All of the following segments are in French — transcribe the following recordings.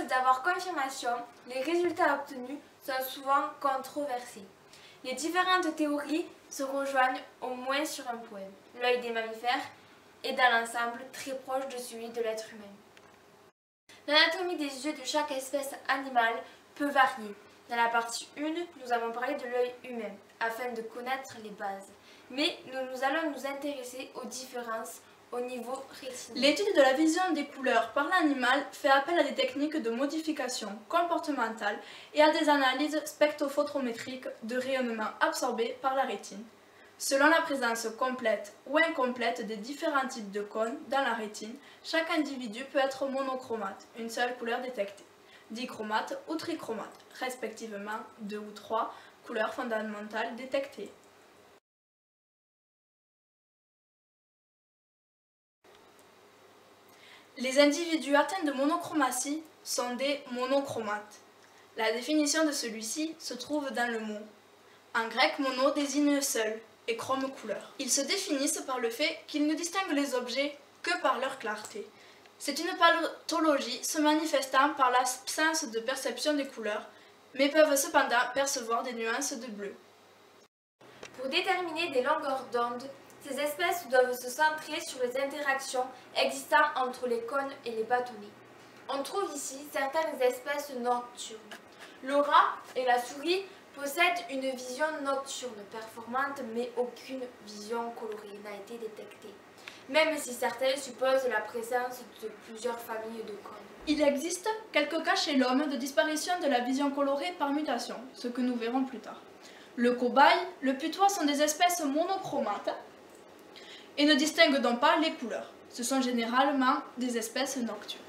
d'avoir confirmation, les résultats obtenus sont souvent controversés. Les différentes théories se rejoignent au moins sur un point. L'œil des mammifères est dans l'ensemble très proche de celui de l'être humain. L'anatomie des yeux de chaque espèce animale peut varier. Dans la partie 1, nous avons parlé de l'œil humain, afin de connaître les bases. Mais nous allons nous intéresser aux différences au niveau rétinien. L'étude de la vision des couleurs par l'animal fait appel à des techniques de modification comportementale et à des analyses spectrophotométriques de rayonnement absorbés par la rétine. Selon la présence complète ou incomplète des différents types de cônes dans la rétine, chaque individu peut être monochromate, une seule couleur détectée, dichromate ou trichromate, respectivement 2 ou 3 couleurs fondamentales détectées. Les individus atteints de monochromatie sont des monochromates. La définition de celui-ci se trouve dans le mot. En grec, mono désigne seul et chrome couleur. Ils se définissent par le fait qu'ils ne distinguent les objets que par leur clarté. C'est une pathologie se manifestant par l'absence de perception des couleurs, mais peuvent cependant percevoir des nuances de bleu. Pour déterminer des longueurs d'onde, ces espèces doivent se centrer sur les interactions existant entre les cônes et les bâtonnets. On trouve ici certaines espèces nocturnes. Le rat et la souris possèdent une vision nocturne performante, mais aucune vision colorée n'a été détectée, même si certains supposent la présence de plusieurs familles de cônes. Il existe quelques cas chez l'homme de disparition de la vision colorée par mutation, ce que nous verrons plus tard. Le cobaye, le putois sont des espèces monochromates et ne distinguent donc pas les couleurs. Ce sont généralement des espèces nocturnes.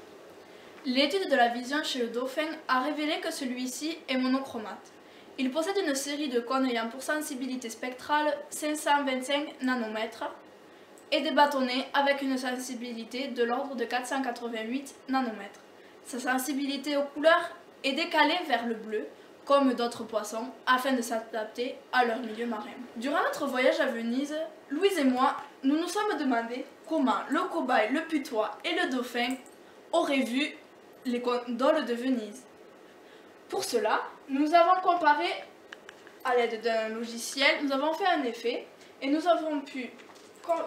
L'étude de la vision chez le dauphin a révélé que celui-ci est monochromate. Il possède une série de cônes ayant pour sensibilité spectrale 525 nanomètres et des bâtonnets avec une sensibilité de l'ordre de 488 nanomètres. Sa sensibilité aux couleurs est décalée vers le bleu, comme d'autres poissons, afin de s'adapter à leur milieu marin. Durant notre voyage à Venise, Louise et moi, nous nous sommes demandé comment le cobaye, le putois et le dauphin auraient vu les gondoles de Venise. Pour cela, nous avons comparé à l'aide d'un logiciel, nous avons fait un effet et nous avons pu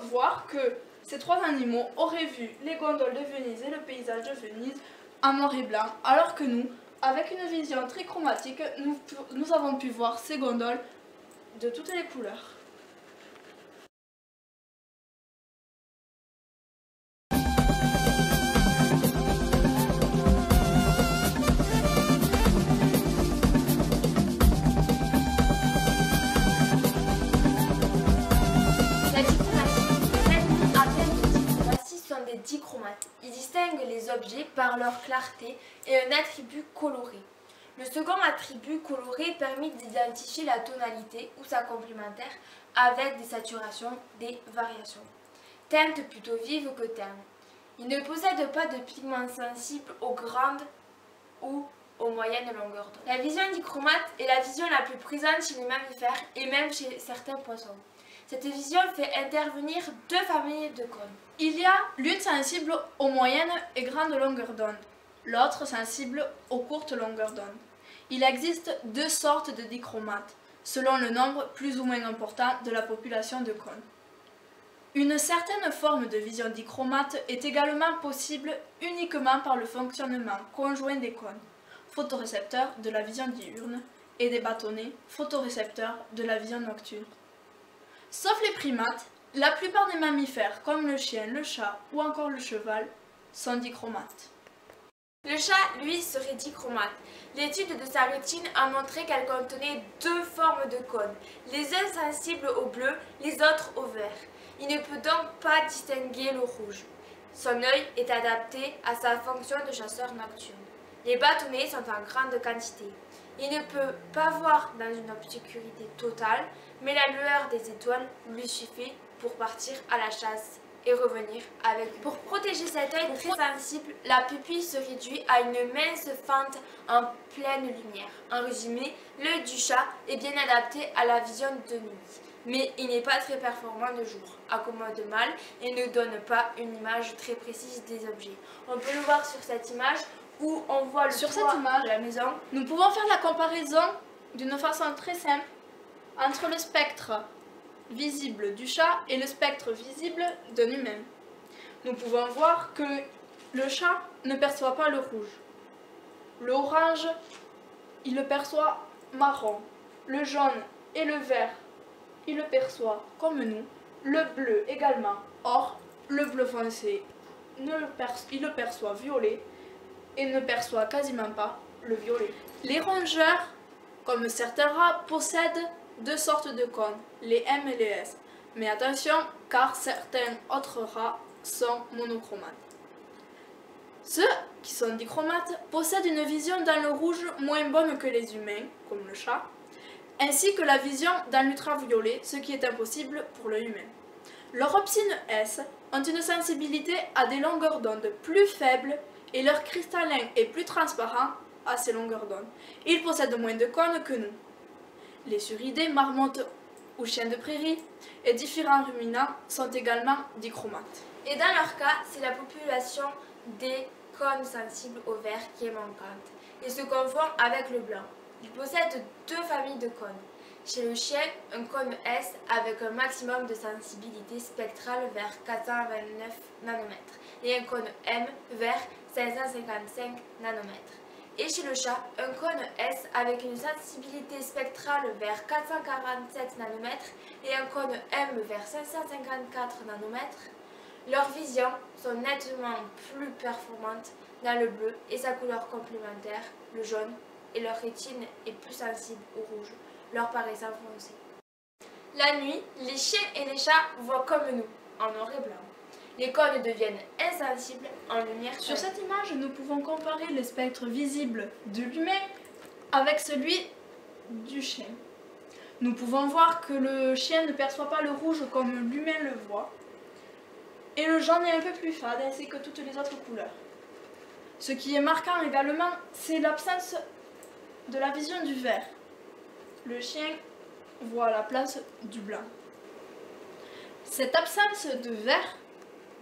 voir que ces trois animaux auraient vu les gondoles de Venise et le paysage de Venise en noir et blanc, alors que nous, avec une vision trichromatique, nous avons pu voir ces gondoles de toutes les couleurs. Des dichromates. Ils distinguent les objets par leur clarté et un attribut coloré. Le second attribut coloré permet d'identifier la tonalité ou sa complémentaire avec des saturations, des variations. Teinte plutôt vive que terne. Ils ne possèdent pas de pigments sensibles aux grandes ou aux moyennes longueurs d'onde. La vision dichromate est la vision la plus présente chez les mammifères et même chez certains poissons. Cette vision fait intervenir deux familles de cônes. Il y a l'une sensible aux moyennes et grandes longueurs d'onde, l'autre sensible aux courtes longueurs d'onde. Il existe deux sortes de dichromates, selon le nombre plus ou moins important de la population de cônes. Une certaine forme de vision dichromate est également possible uniquement par le fonctionnement conjoint des cônes, photorécepteurs de la vision diurne, et des bâtonnets, photorécepteurs de la vision nocturne. Sauf les primates, la plupart des mammifères, comme le chien, le chat ou encore le cheval, sont dichromates. Le chat, lui, serait dichromate. L'étude de sa rétine a montré qu'elle contenait deux formes de cônes, les uns sensibles au bleu, les autres au vert. Il ne peut donc pas distinguer le rouge. Son œil est adapté à sa fonction de chasseur nocturne. Les bâtonnets sont en grande quantité. Il ne peut pas voir dans une obscurité totale, mais la lueur des étoiles lui suffit pour partir à la chasse et revenir avec lui. Pour protéger cet œil très sensible, la pupille se réduit à une mince fente en pleine lumière. En résumé, l'œil du chat est bien adapté à la vision de nuit, mais il n'est pas très performant de jour, accommode mal et ne donne pas une image très précise des objets. On peut le voir sur cette image où on voit le Sur toit cette image, de la maison. Nous pouvons faire la comparaison d'une façon très simple entre le spectre visible du chat et le spectre visible d'un humain. Nous pouvons voir que le chat ne perçoit pas le rouge. Le orange, il le perçoit marron. Le jaune et le vert, il le perçoit comme nous. Le bleu également. Or, le bleu foncé, il le perçoit violet et ne perçoit quasiment pas le violet. Les rongeurs, comme certains rats, possèdent deux sortes de cônes, les M et les S. Mais attention, car certains autres rats sont monochromates. Ceux qui sont dichromates possèdent une vision dans le rouge moins bonne que les humains, comme le chat, ainsi que la vision dans l'ultraviolet, ce qui est impossible pour l'œil humain. Leurs opsines S ont une sensibilité à des longueurs d'onde plus faibles et leur cristallin est plus transparent à ces longueurs d'onde. Ils possèdent moins de cônes que nous. Les suridés, marmottes ou chiens de prairie et différents ruminants sont également dichromates. Et dans leur cas, c'est la population des cônes sensibles au vert qui est manquante et se confond avec le blanc. Ils possèdent deux familles de cônes. Chez le chien, un cône S avec un maximum de sensibilité spectrale vers 429 nanomètres et un cône M vers 555 nanomètres. Et chez le chat, un cône S avec une sensibilité spectrale vers 447 nanomètres et un cône M vers 554 nanomètres. Leurs visions sont nettement plus performantes dans le bleu et sa couleur complémentaire, le jaune, et leur rétine est plus sensible au rouge, leur paraissant foncé. La nuit, les chiens et les chats voient comme nous, en noir et blanc. Les cônes deviennent insensibles en lumière. Sur cette image, nous pouvons comparer le spectre visible de l'humain avec celui du chien. Nous pouvons voir que le chien ne perçoit pas le rouge comme l'humain le voit, et le jaune est un peu plus fade, ainsi que toutes les autres couleurs. Ce qui est marquant également, c'est l'absence de la vision du vert. Le chien voit à la place du blanc. Cette absence de vert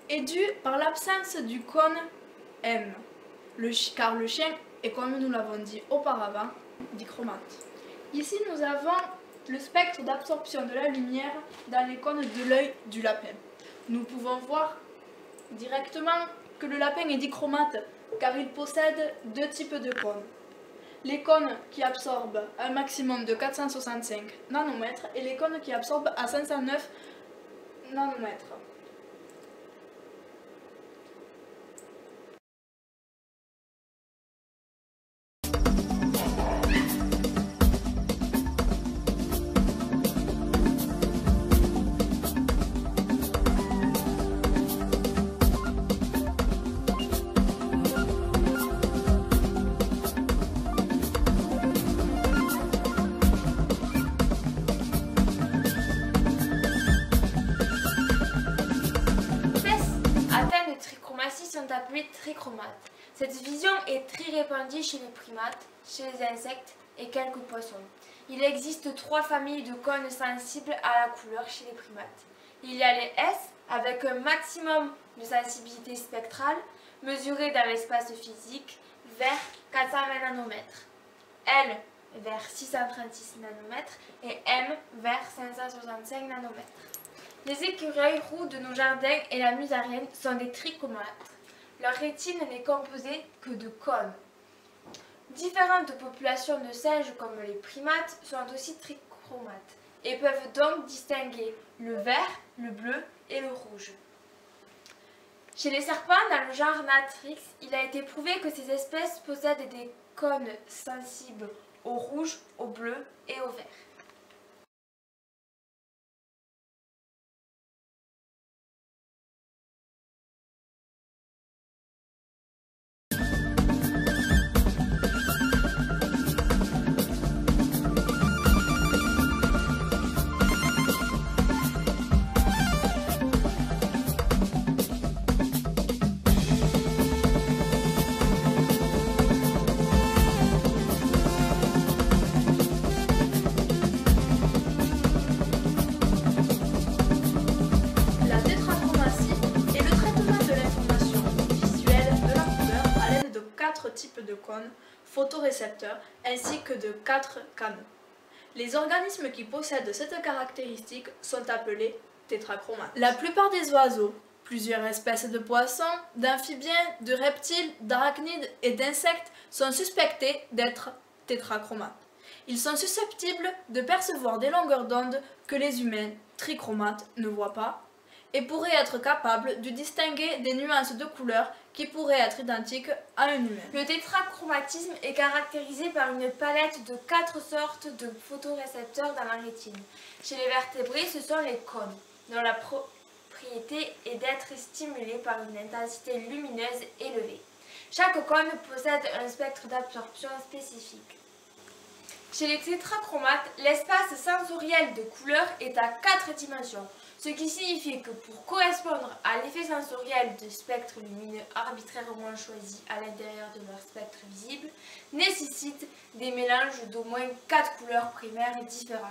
est due par l'absence du cône M, car le chien est, comme nous l'avons dit auparavant, dichromate. Ici, nous avons le spectre d'absorption de la lumière dans les cônes de l'œil du lapin. Nous pouvons voir directement que le lapin est dichromate car il possède deux types de cônes. Les cônes qui absorbent un maximum de 465 nanomètres et les cônes qui absorbent à 509 nanomètres. Sont appelés trichromates. Cette vision est très répandue chez les primates, chez les insectes et quelques poissons. Il existe trois familles de cônes sensibles à la couleur chez les primates. Il y a les S avec un maximum de sensibilité spectrale mesurée dans l'espace physique vers 420 nanomètres, L vers 636 nanomètres et M vers 565 nanomètres. Les écureuils roux de nos jardins et la musarienne sont des trichromates. Leur rétine n'est composée que de cônes. Différentes populations de singes comme les primates sont aussi trichromates et peuvent donc distinguer le vert, le bleu et le rouge. Chez les serpents, dans le genre Natrix, il a été prouvé que ces espèces possèdent des cônes sensibles au rouge, au bleu et au vert. 4 types de cônes photorécepteurs ainsi que de 4 canaux. Les organismes qui possèdent cette caractéristique sont appelés tétrachromates. La plupart des oiseaux, plusieurs espèces de poissons, d'amphibiens, de reptiles, d'arachnides et d'insectes sont suspectés d'être tétrachromates. Ils sont susceptibles de percevoir des longueurs d'onde que les humains trichromates ne voient pas et pourraient être capables de distinguer des nuances de couleurs qui pourraient être identiques à un humain. Le tétrachromatisme est caractérisé par une palette de 4 sortes de photorécepteurs dans la rétine. Chez les vertébrés, ce sont les cônes, dont la propriété est d'être stimulés par une intensité lumineuse élevée. Chaque cône possède un spectre d'absorption spécifique. Chez les tétrachromates, l'espace sensoriel de couleur est à 4 dimensions, ce qui signifie que pour correspondre à l'effet sensoriel de spectres lumineux arbitrairement choisis à l'intérieur de leur spectre visible, nécessite des mélanges d'au moins 4 couleurs primaires différentes.